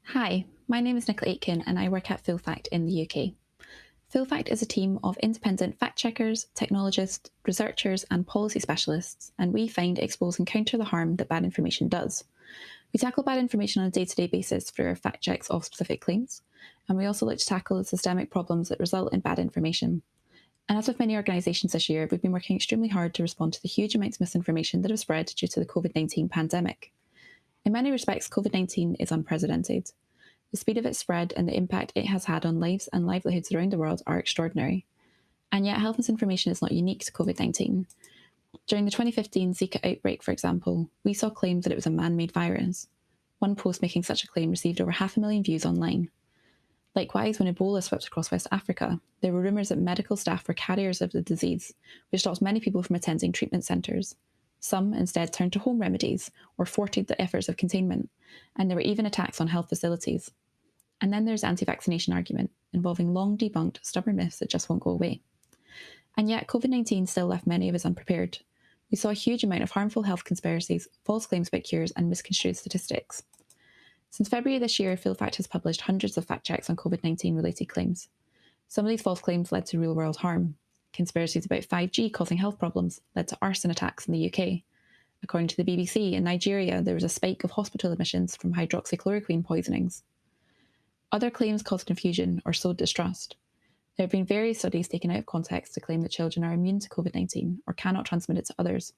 Hi, my name is Nicole Aitken and I work at PhilFact in the UK. PhilFact is a team of independent fact checkers, technologists, researchers, and policy specialists, and we find, expose, and counter the harm that bad information does. We tackle bad information on a day to day basis through our fact checks of specific claims, and we also look to tackle the systemic problems that result in bad information. And as with many organisations this year, we've been working extremely hard to respond to the huge amounts of misinformation that have spread due to the COVID-19 pandemic. In many respects, COVID-19 is unprecedented. The speed of its spread and the impact it has had on lives and livelihoods around the world are extraordinary. And yet, health misinformation is not unique to COVID-19. During the 2015 Zika outbreak, for example, we saw claims that it was a man-made virus. One post making such a claim received over 500,000 views online. Likewise, when Ebola swept across West Africa, there were rumours that medical staff were carriers of the disease, which stopped many people from attending treatment centres. Some instead turned to home remedies or thwarted the efforts of containment, and there were even attacks on health facilities. And then there's the anti-vaccination argument, involving long debunked, stubborn myths that just won't go away. And yet, COVID-19 still left many of us unprepared. We saw a huge amount of harmful health conspiracies, false claims about cures, and misconstrued statistics. Since February this year, PhilFact has published hundreds of fact checks on COVID-19 related claims. Some of these false claims led to real-world harm. Conspiracies about 5G causing health problems led to arson attacks in the UK. According to the BBC, in Nigeria, there was a spike of hospital admissions from hydroxychloroquine poisonings. Other claims caused confusion or sowed distrust. There have been various studies taken out of context to claim that children are immune to COVID-19 or cannot transmit it to others.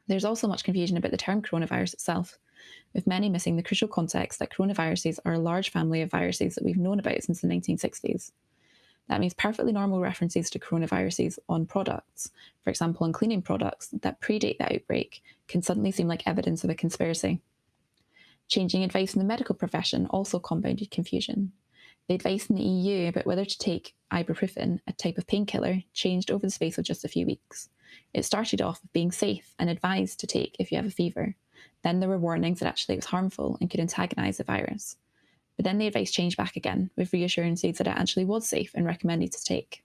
There's also much confusion about the term coronavirus itself, with many missing the crucial context that coronaviruses are a large family of viruses that we've known about since the 1960s. That means perfectly normal references to coronaviruses on products, for example on cleaning products, that predate the outbreak can suddenly seem like evidence of a conspiracy. Changing advice in the medical profession also compounded confusion. The advice in the EU about whether to take ibuprofen, a type of painkiller, changed over the space of just a few weeks. It started off with being safe and advised to take if you have a fever. Then there were warnings that actually it was harmful and could antagonise the virus. But then the advice changed back again, with reassurances that it actually was safe and recommended to take.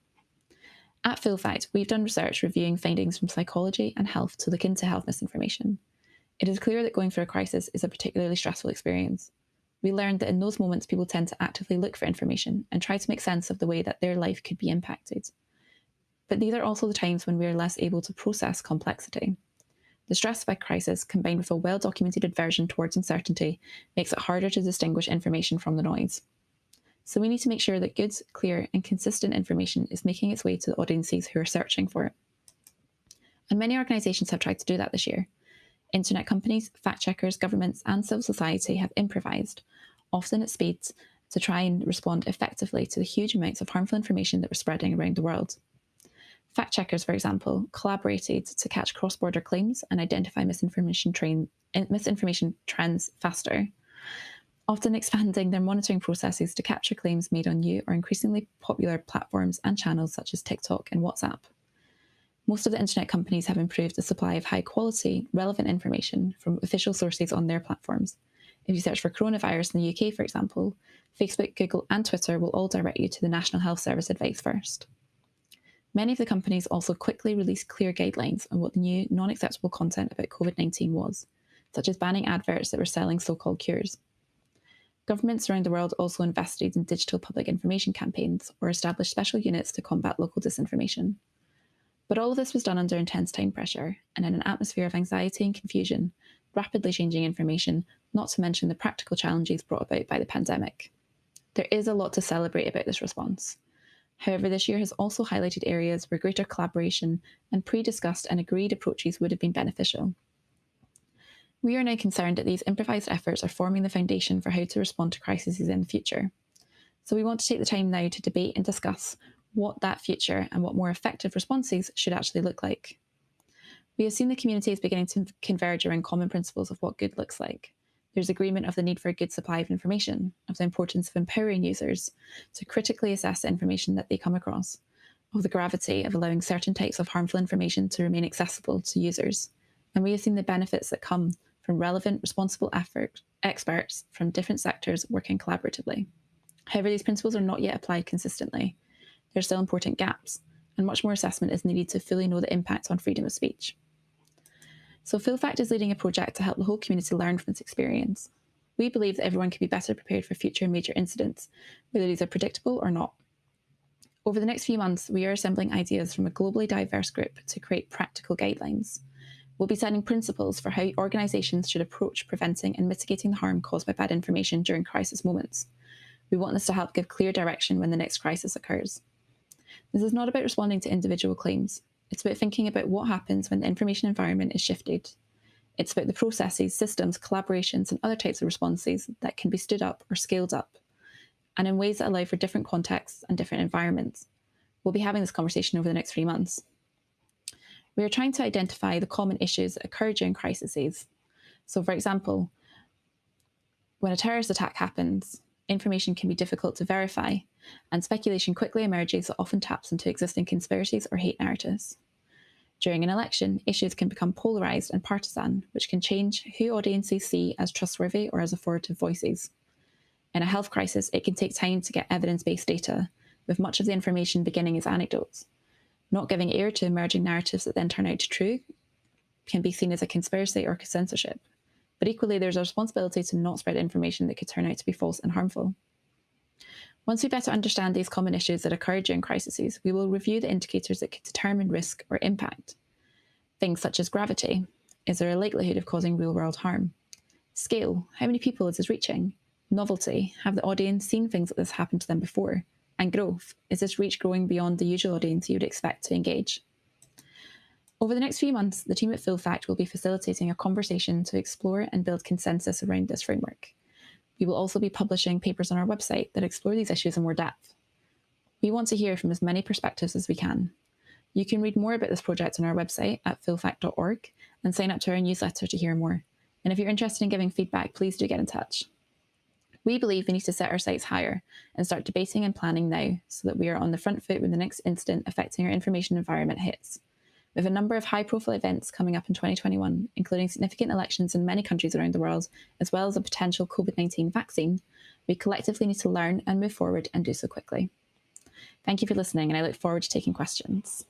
At PhilFact, we've done research reviewing findings from psychology and health to look into health misinformation. It is clear that going through a crisis is a particularly stressful experience. We learned that in those moments, people tend to actively look for information and try to make sense of the way that their life could be impacted. But these are also the times when we are less able to process complexity. The stress of a crisis, combined with a well-documented aversion towards uncertainty, makes it harder to distinguish information from the noise. So we need to make sure that good, clear, and consistent information is making its way to the audiences who are searching for it. And many organisations have tried to do that this year. Internet companies, fact checkers, governments, and civil society have improvised, often at speed, to try and respond effectively to the huge amounts of harmful information that were spreading around the world. Fact checkers, for example, collaborated to catch cross-border claims and identify misinformation trends faster, often expanding their monitoring processes to capture claims made on new or increasingly popular platforms and channels such as TikTok and WhatsApp. Most of the internet companies have improved the supply of high-quality, relevant information from official sources on their platforms. If you search for coronavirus in the UK, for example, Facebook, Google, and Twitter will all direct you to the National Health Service advice first. Many of the companies also quickly released clear guidelines on what the new non-acceptable content about COVID-19 was, such as banning adverts that were selling so-called cures. Governments around the world also invested in digital public information campaigns or established special units to combat local disinformation. But all of this was done under intense time pressure and in an atmosphere of anxiety and confusion, rapidly changing information, not to mention the practical challenges brought about by the pandemic. There is a lot to celebrate about this response. However, this year has also highlighted areas where greater collaboration and pre-discussed and agreed approaches would have been beneficial. We are now concerned that these improvised efforts are forming the foundation for how to respond to crises in the future. So we want to take the time now to debate and discuss what that future and what more effective responses should actually look like. We have seen the community is beginning to converge around common principles of what good looks like. There's agreement of the need for a good supply of information, of the importance of empowering users to critically assess the information that they come across, of the gravity of allowing certain types of harmful information to remain accessible to users. And we have seen the benefits that come from relevant, responsible experts from different sectors working collaboratively. However, these principles are not yet applied consistently. There are still important gaps, and much more assessment is needed to fully know the impact on freedom of speech. So PhilFact is leading a project to help the whole community learn from this experience. We believe that everyone can be better prepared for future major incidents, whether these are predictable or not. Over the next few months, we are assembling ideas from a globally diverse group to create practical guidelines. We'll be setting principles for how organisations should approach preventing and mitigating the harm caused by bad information during crisis moments. We want this to help give clear direction when the next crisis occurs. This is not about responding to individual claims. It's about thinking about what happens when the information environment is shifted. It's about the processes, systems, collaborations, and other types of responses that can be stood up or scaled up, and in ways that allow for different contexts and different environments. We'll be having this conversation over the next 3 months. We are trying to identify the common issues that occur during crises. So, for example, when a terrorist attack happens, information can be difficult to verify, and speculation quickly emerges that often taps into existing conspiracies or hate narratives. During an election, issues can become polarised and partisan, which can change who audiences see as trustworthy or as authoritative voices. In a health crisis, it can take time to get evidence-based data, with much of the information beginning as anecdotes. Not giving ear to emerging narratives that then turn out to be true can be seen as a conspiracy or censorship. But equally, there's a responsibility to not spread information that could turn out to be false and harmful. Once we better understand these common issues that occur during crises, we will review the indicators that could determine risk or impact. Things such as gravity. Is there a likelihood of causing real-world harm? Scale. How many people is this reaching? Novelty. Have the audience seen things like this happen to them before? And growth. Is this reach growing beyond the usual audience you would expect to engage? Over the next few months, the team at Full Fact will be facilitating a conversation to explore and build consensus around this framework. We will also be publishing papers on our website that explore these issues in more depth. We want to hear from as many perspectives as we can. You can read more about this project on our website at fullfact.org and sign up to our newsletter to hear more. And if you're interested in giving feedback, please do get in touch. We believe we need to set our sights higher and start debating and planning now so that we are on the front foot when the next incident affecting our information environment hits. We have a number of high-profile events coming up in 2021, including significant elections in many countries around the world, as well as a potential COVID-19 vaccine. We collectively need to learn and move forward and do so quickly. Thank you for listening, and I look forward to taking questions.